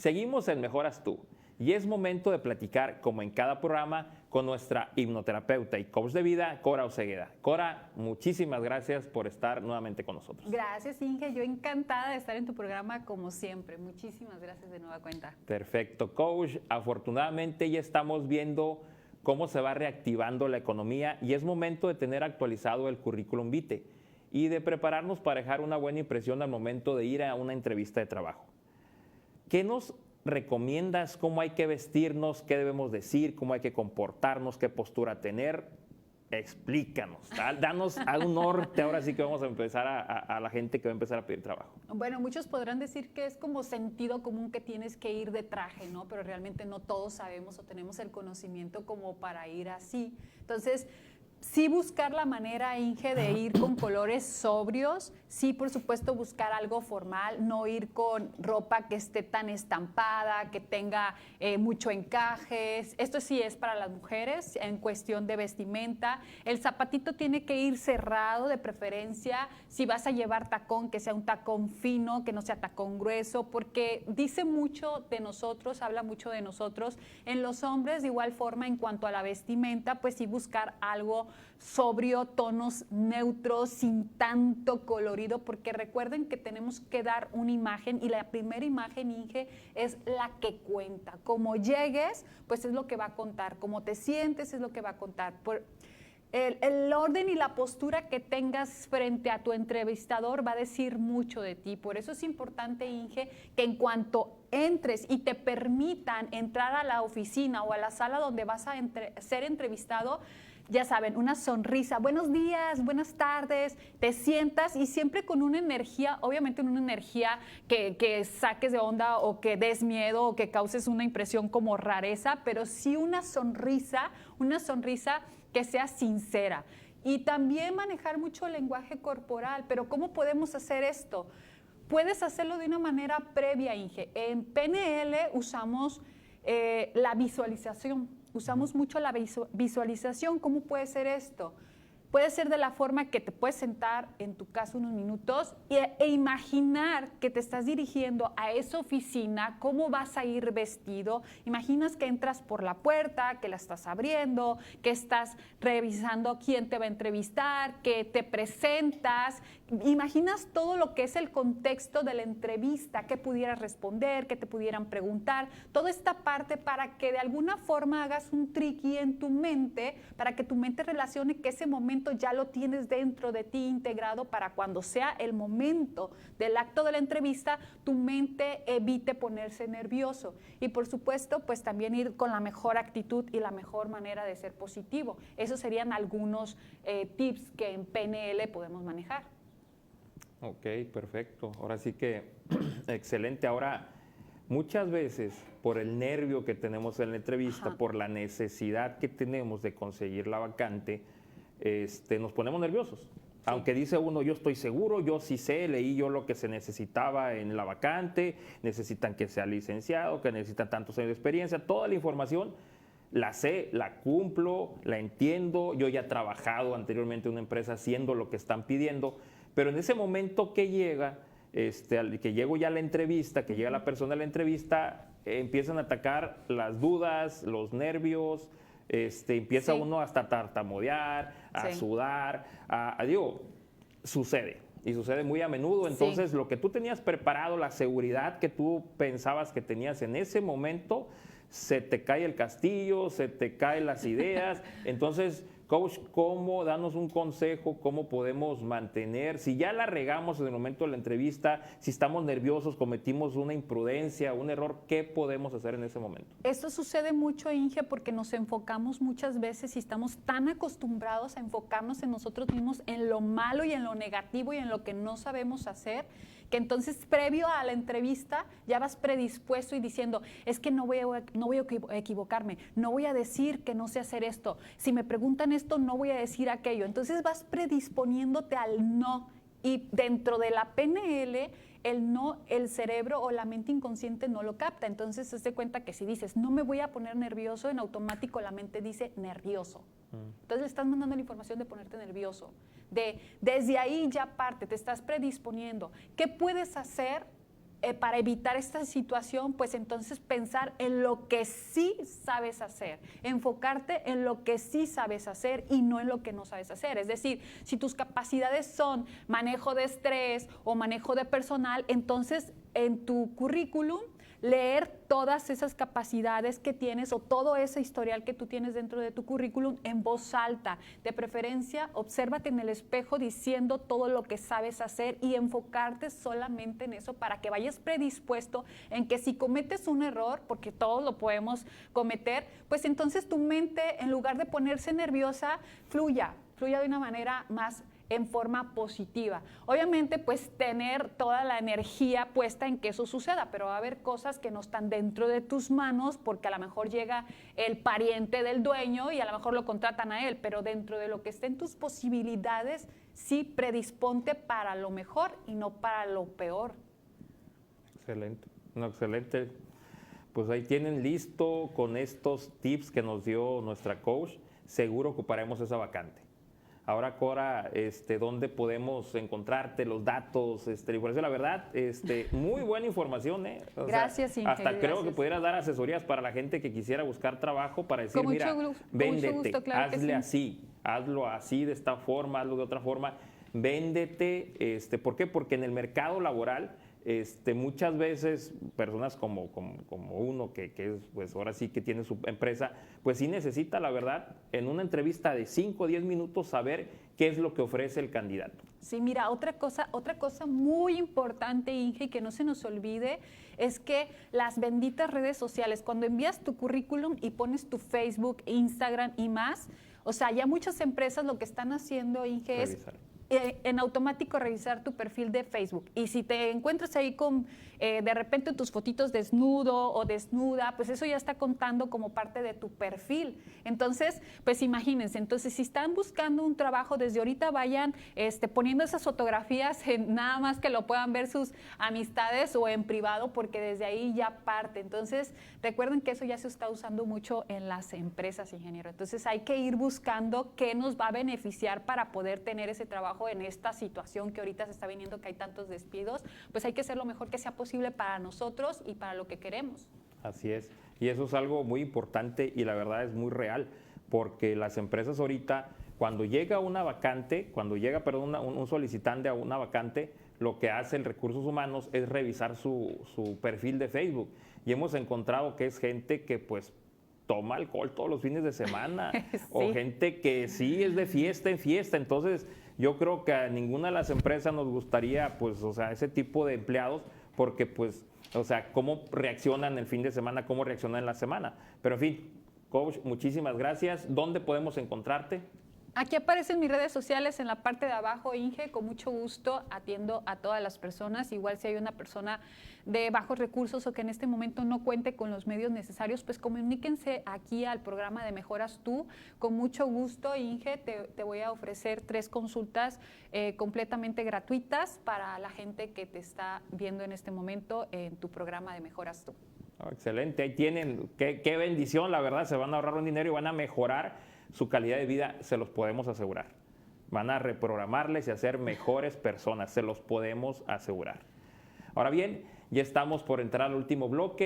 Seguimos en Mejoras Tú y es momento de platicar, como en cada programa, con nuestra hipnoterapeuta y coach de vida, Cora Osegueda. Cora, muchísimas gracias por estar nuevamente con nosotros. Gracias, Inge. Yo encantada de estar en tu programa como siempre. Muchísimas gracias de nueva cuenta. Perfecto, coach. Afortunadamente ya estamos viendo cómo se va reactivando la economía y es momento de tener actualizado el currículum vitae y de prepararnos para dejar una buena impresión al momento de ir a una entrevista de trabajo. ¿Qué nos recomiendas? ¿Cómo hay que vestirnos? ¿Qué debemos decir? ¿Cómo hay que comportarnos? ¿Qué postura tener? Explícanos, danos un norte. Ahora sí que vamos a empezar a la gente que va a empezar a pedir trabajo. Bueno, muchos podrán decir que es como sentido común que tienes que ir de traje, ¿no? Pero realmente no todos sabemos o tenemos el conocimiento como para ir así. Entonces, sí buscar la manera, Inge, de ir con colores sobrios, sí, por supuesto, buscar algo formal, no ir con ropa que esté tan estampada, que tenga mucho encajes. Esto sí es para las mujeres en cuestión de vestimenta. El zapatito tiene que ir cerrado de preferencia. Si vas a llevar tacón, que sea un tacón fino, que no sea tacón grueso, porque dice mucho de nosotros, habla mucho de nosotros. En los hombres, de igual forma, en cuanto a la vestimenta, pues sí buscar algo sobrio, tonos neutros, sin tanto colorido, porque recuerden que tenemos que dar una imagen y la primera imagen, Inge, es la que cuenta. Como llegues, pues es lo que va a contar. Como te sientes es lo que va a contar. El orden y la postura que tengas frente a tu entrevistador va a decir mucho de ti. Por eso es importante, Inge, que en cuanto entres y te permitan entrar a la oficina o a la sala donde vas a ser entrevistado, ya saben, una sonrisa, buenos días, buenas tardes, te sientas y siempre con una energía, obviamente una energía que saques de onda o que des miedo o que causes una impresión como rareza, pero sí una sonrisa que sea sincera. Y también manejar mucho el lenguaje corporal, pero ¿cómo podemos hacer esto? Puedes hacerlo de una manera previa, Inge. En PNL usamos la visualización. Usamos mucho la visualización. ¿Cómo puede ser esto? Puede ser de la forma que te puedes sentar, en tu caso, unos minutos e imaginar que te estás dirigiendo a esa oficina, cómo vas a ir vestido. Imaginas que entras por la puerta, que la estás abriendo, que estás revisando quién te va a entrevistar, que te presentas. Imaginas todo lo que es el contexto de la entrevista, qué pudieras responder, qué te pudieran preguntar. Toda esta parte para que de alguna forma hagas un tricky en tu mente, para que tu mente relacione que ese momento ya lo tienes dentro de ti integrado para cuando sea el momento del acto de la entrevista, tu mente evite ponerse nervioso. Y por supuesto, pues también ir con la mejor actitud y la mejor manera de ser positivo. Esos serían algunos tips que en PNL podemos manejar. Ok, perfecto. Ahora sí que excelente. Ahora, muchas veces por el nervio que tenemos en la entrevista, ajá, por la necesidad que tenemos de conseguir la vacante, nos ponemos nerviosos. Sí. Aunque dice uno, yo estoy seguro, yo sí sé, leí yo lo que se necesitaba en la vacante, necesitan que sea licenciado, que necesitan tantos años de experiencia, toda la información la sé, la cumplo, la entiendo, yo ya he trabajado anteriormente en una empresa haciendo lo que están pidiendo, pero en ese momento que llega, que llego ya a la entrevista, que llega la persona a la entrevista, empiezan a atacar las dudas, los nervios, empieza sí, uno hasta a tartamudear, a sí, sudar, digo, sucede. Y sucede muy a menudo. Entonces, sí, lo que tú tenías preparado, la seguridad que tú pensabas que tenías en ese momento, se te cae el castillo, se te caen las ideas. Entonces, coach, ¿cómo? Danos un consejo, cómo podemos mantener, si ya la regamos en el momento de la entrevista, si estamos nerviosos, cometimos una imprudencia, un error, ¿qué podemos hacer en ese momento? Esto sucede mucho, Inge, porque nos enfocamos muchas veces y estamos tan acostumbrados a enfocarnos en nosotros mismos, en lo malo y en lo negativo y en lo que no sabemos hacer, que entonces previo a la entrevista ya vas predispuesto y diciendo, es que no voy a equivocarme, no voy a decir que no sé hacer esto, si me preguntan esto no voy a decir aquello, entonces vas predisponiéndote al no. Y dentro de la PNL, el no, el cerebro o la mente inconsciente no lo capta. Entonces, se da cuenta que si dices, no me voy a poner nervioso, en automático la mente dice nervioso. Entonces, le estás mandando la información de ponerte nervioso. Desde ahí ya parte, te estás predisponiendo. ¿Qué puedes hacer para evitar esta situación, pues entonces pensar en lo que sí sabes hacer, enfocarte en lo que sí sabes hacer y no en lo que no sabes hacer. Es decir, si tus capacidades son manejo de estrés o manejo de personal, entonces en tu currículum leer todas esas capacidades que tienes o todo ese historial que tú tienes dentro de tu currículum en voz alta. De preferencia, obsérvate en el espejo diciendo todo lo que sabes hacer y enfocarte solamente en eso para que vayas predispuesto en que si cometes un error, porque todos lo podemos cometer, pues entonces tu mente, en lugar de ponerse nerviosa, fluya de una manera más en forma positiva. Obviamente, pues tener toda la energía puesta en que eso suceda, pero va a haber cosas que no están dentro de tus manos porque a lo mejor llega el pariente del dueño y a lo mejor lo contratan a él, pero dentro de lo que esté en tus posibilidades, sí predisponte para lo mejor y no para lo peor. Excelente, no, excelente. Pues ahí tienen listo con estos tips que nos dio nuestra coach, seguro ocuparemos esa vacante. Ahora, Cora, ¿dónde podemos encontrarte los datos? La información, la verdad, muy buena información, ¿eh? Gracias, Inge. Hasta creo que pudieras dar asesorías para la gente que quisiera buscar trabajo para decir, mira, véndete, claro, hazle así, hazlo así, de esta forma, hazlo de otra forma, véndete. ¿Por qué? Porque en el mercado laboral, muchas veces personas como uno que es, pues ahora sí que tiene su empresa, pues sí necesita, la verdad, en una entrevista de 5 o 10 minutos saber qué es lo que ofrece el candidato. Sí, mira, otra cosa muy importante, Inge, y que no se nos olvide, es que las benditas redes sociales, cuando envías tu currículum y pones tu Facebook, Instagram y más, o sea, ya muchas empresas lo que están haciendo, Inge, revisar. En automático revisar tu perfil de Facebook. Y si te encuentras ahí con de repente tus fotitos desnudo o desnuda, pues eso ya está contando como parte de tu perfil. Entonces, pues imagínense, entonces si están buscando un trabajo, desde ahorita vayan poniendo esas fotografías en nada más que lo puedan ver sus amistades o en privado, porque desde ahí ya parte. Entonces, recuerden que eso ya se está usando mucho en las empresas, ingeniero. Entonces, hay que ir buscando qué nos va a beneficiar para poder tener ese trabajo en esta situación que ahorita se está viniendo, que hay tantos despidos. Pues hay que hacer lo mejor que sea posible para nosotros y para lo que queremos. Así es, y eso es algo muy importante y la verdad es muy real, porque las empresas ahorita, cuando llega una vacante, un solicitante a una vacante, lo que hace el Recursos Humanos es revisar su perfil de Facebook, y hemos encontrado que es gente que pues toma alcohol todos los fines de semana, sí. O gente que sí es de fiesta en fiesta. Entonces yo creo que a ninguna de las empresas nos gustaría pues, o sea, ese tipo de empleados, porque pues, o sea, cómo reaccionan el fin de semana, cómo reaccionan en la semana. Pero en fin, coach, muchísimas gracias. ¿Dónde podemos encontrarte? Aquí aparecen mis redes sociales en la parte de abajo, Inge. Con mucho gusto atiendo a todas las personas. Igual si hay una persona de bajos recursos o que en este momento no cuente con los medios necesarios, pues comuníquense aquí al programa de Mejoras Tú. Con mucho gusto, Inge, te voy a ofrecer 3 consultas completamente gratuitas para la gente que te está viendo en este momento en tu programa de Mejoras Tú. Oh, excelente, ahí tienen, qué bendición, la verdad, se van a ahorrar un dinero y van a mejorar su calidad de vida, se los podemos asegurar. Van a reprogramarles y hacer mejores personas, se los podemos asegurar. Ahora bien, ya estamos por entrar al último bloque.